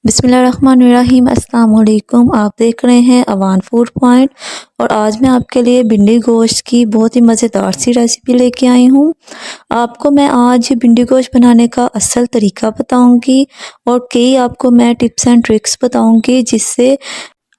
बिस्मिल्लाहिर्रहमानिर्रहीम। अस्सलाम वालेकुम। आप देख रहे हैं अवान फूड पॉइंट और आज मैं आपके लिए भिंडी गोश्त की बहुत ही मज़ेदार सी रेसिपी लेके आई हूँ। आपको मैं आज भिंडी गोश्त बनाने का असल तरीका बताऊंगी और कई आपको मैं टिप्स एंड ट्रिक्स बताऊंगी जिससे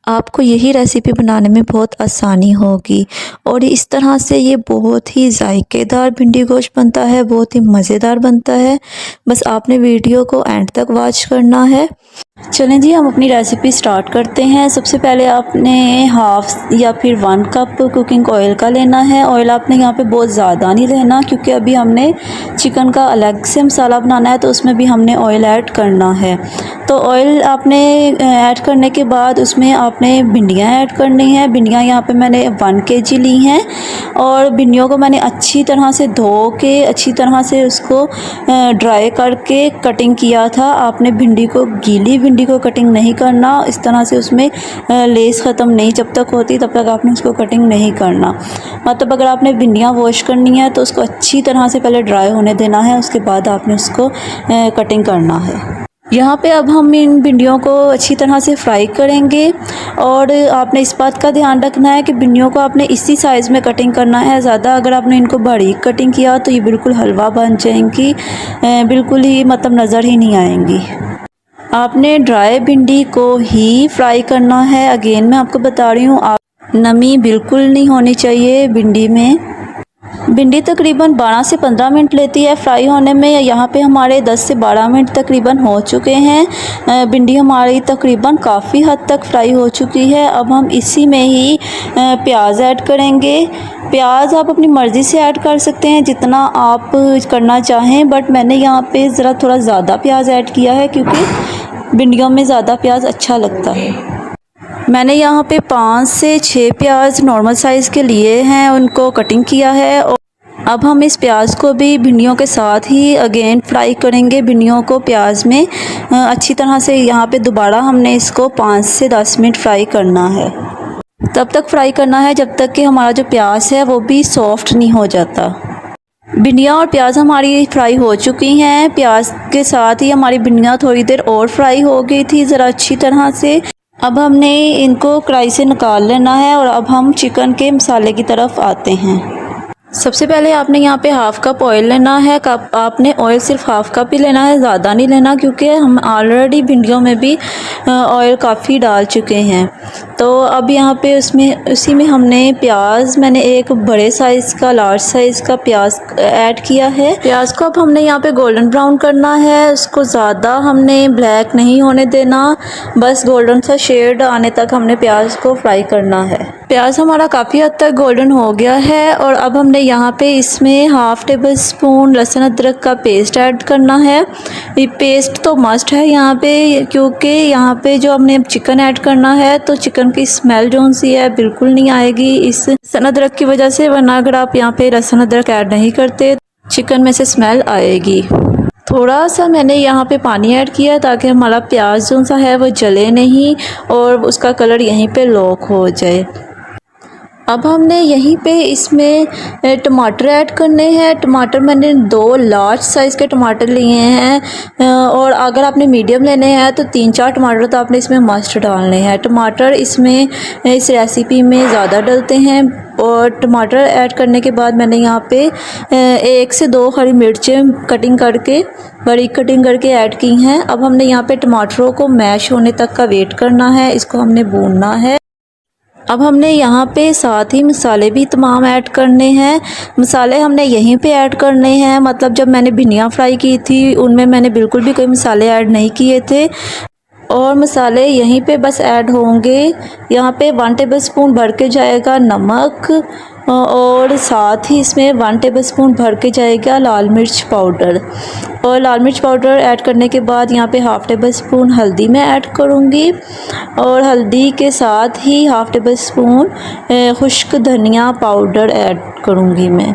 आपको यही रेसिपी बनाने में बहुत आसानी होगी। और इस तरह से ये बहुत ही जायकेदार भिंडी गोश्त बनता है, बहुत ही मज़ेदार बनता है। बस आपने वीडियो को एंड तक वॉच करना है। चलें जी, हम अपनी रेसिपी स्टार्ट करते हैं। सबसे पहले आपने हाफ या फिर 1 कप कुकिंग ऑयल का लेना है। ऑयल आपने यहाँ पे बहुत ज़्यादा नहीं लेना क्योंकि अभी हमने चिकन का अलग से मसाला बनाना है तो उसमें भी हमने ऑयल ऐड करना है। तो ऑयल आपने ऐड करने के बाद उसमें आपने भिंडियाँ ऐड करनी है। भिंडियाँ यहाँ पे मैंने 1 kg ली हैं और भिंडियों को मैंने अच्छी तरह से धो के अच्छी तरह से उसको ड्राई करके कटिंग किया था। आपने भिंडी को गीली भिंडी को कटिंग नहीं करना, इस तरह से उसमें लेस ख़त्म नहीं जब तक होती तब तक आपने उसको कटिंग नहीं करना। मतलब अगर आपने भिंडियाँ वॉश करनी है तो उसको अच्छी तरह से पहले ड्राई होने देना है, उसके बाद आपने उसको कटिंग करना है। यहाँ पे अब हम इन भिंडियों को अच्छी तरह से फ्राई करेंगे और आपने इस बात का ध्यान रखना है कि भिंडियों को आपने इसी साइज़ में कटिंग करना है। ज़्यादा अगर आपने इनको बारीक कटिंग किया तो ये बिल्कुल हलवा बन जाएंगी, बिल्कुल ही मतलब नज़र ही नहीं आएंगी। आपने ड्राई भिंडी को ही फ्राई करना है। अगेन मैं आपको बता रही हूँ, आप नमी बिल्कुल नहीं होनी चाहिए भिंडी में। भिंडी तकरीबन 12 से 15 मिनट लेती है फ्राई होने में। यहाँ पे हमारे 10 से 12 मिनट तकरीबन हो चुके हैं। भिंडी हमारी तकरीबन काफ़ी हद तक फ्राई हो चुकी है। अब हम इसी में ही प्याज ऐड करेंगे। प्याज आप अपनी मर्ज़ी से ऐड कर सकते हैं जितना आप करना चाहें, बट मैंने यहाँ पे ज़रा थोड़ा ज़्यादा प्याज ऐड किया है क्योंकि भिंडियों में ज़्यादा प्याज अच्छा लगता है। मैंने यहाँ पे 5 से 6 प्याज नॉर्मल साइज़ के लिए हैं, उनको कटिंग किया है। और अब हम इस प्याज को भी भिंडियों के साथ ही अगेन फ्राई करेंगे। भिंडियों को प्याज में अच्छी तरह से यहाँ पे दोबारा हमने इसको 5 से 10 मिनट फ्राई करना है। तब तक फ्राई करना है जब तक कि हमारा जो प्याज है वो भी सॉफ्ट नहीं हो जाता। भिंडियाँ और प्याज हमारी फ्राई हो चुकी हैं। प्याज के साथ ही हमारी भिंडियाँ थोड़ी देर और फ्राई हो गई थी ज़रा अच्छी तरह से। अब हमने इनको कढ़ाई से निकाल लेना है और अब हम चिकन के मसाले की तरफ आते हैं। सबसे पहले आपने यहाँ पे हाफ़ कप ऑयल लेना है। आपने ऑयल सिर्फ हाफ़ कप ही लेना है, ज़्यादा नहीं लेना क्योंकि हम ऑलरेडी भिंडियों में भी ऑयल काफ़ी डाल चुके हैं। तो अब यहाँ पे उसी में हमने प्याज, मैंने एक बड़े साइज़ का लार्ज साइज़ का प्याज ऐड किया है। प्याज को अब हमने यहाँ पे गोल्डन ब्राउन करना है। उसको ज़्यादा हमने ब्लैक नहीं होने देना, बस गोल्डन सा शेड आने तक हमने प्याज को फ्राई करना है। प्याज हमारा काफ़ी हद तक गोल्डन हो गया है और अब हमने यहाँ पे इसमें हाफ़ टेबल स्पून लहसुन अदरक का पेस्ट ऐड करना है। ये पेस्ट तो मस्ट है यहाँ पे क्योंकि यहाँ पे जो हमने चिकन ऐड करना है तो चिकन की स्मेल जो सी है बिल्कुल नहीं आएगी इस लहसुन अदरक की वजह से, वरना अगर आप यहाँ पे लहसुन अदरक ऐड नहीं करते चिकन में से स्मेल आएगी। थोड़ा सा मैंने यहाँ पे पानी ऐड किया ताकि हमारा प्याज जो सा है वो जले नहीं और उसका कलर यहीं पे लॉक हो जाए। अब हमने यहीं पे इसमें टमाटर ऐड करने हैं। टमाटर मैंने 2 लार्ज साइज़ के टमाटर लिए हैं और अगर आपने मीडियम लेने हैं तो 3-4 टमाटर तो आपने इसमें मस्ट डालने हैं। टमाटर इसमें इस रेसिपी में ज़्यादा डलते हैं। और टमाटर ऐड करने के बाद मैंने यहाँ पे 1 से 2 हरी मिर्चें कटिंग करके बारीक कटिंग करके ऐड की हैं। अब हमने यहाँ पे टमाटरों को मैश होने तक का वेट करना है, इसको हमने भूनना है। अब हमने यहाँ पे साथ ही मसाले भी तमाम ऐड करने हैं। मसाले हमने यहीं पे ऐड करने हैं, मतलब जब मैंने भिंडियाँ फ्राई की थी उनमें मैंने बिल्कुल भी कोई मसाले ऐड नहीं किए थे और मसाले यहीं पे बस ऐड होंगे। यहाँ पे 1 टेबल स्पून भर के जाएगा नमक और साथ ही इसमें 1 टेबल स्पून भर के जाएगा लाल मिर्च पाउडर। और लाल मिर्च पाउडर ऐड करने के बाद यहाँ पे हाफ़ टेबल स्पून हल्दी मैं ऐड करूँगी और हल्दी के साथ ही हाफ़ टेबल स्पून खुश्क धनिया पाउडर ऐड करूँगी मैं।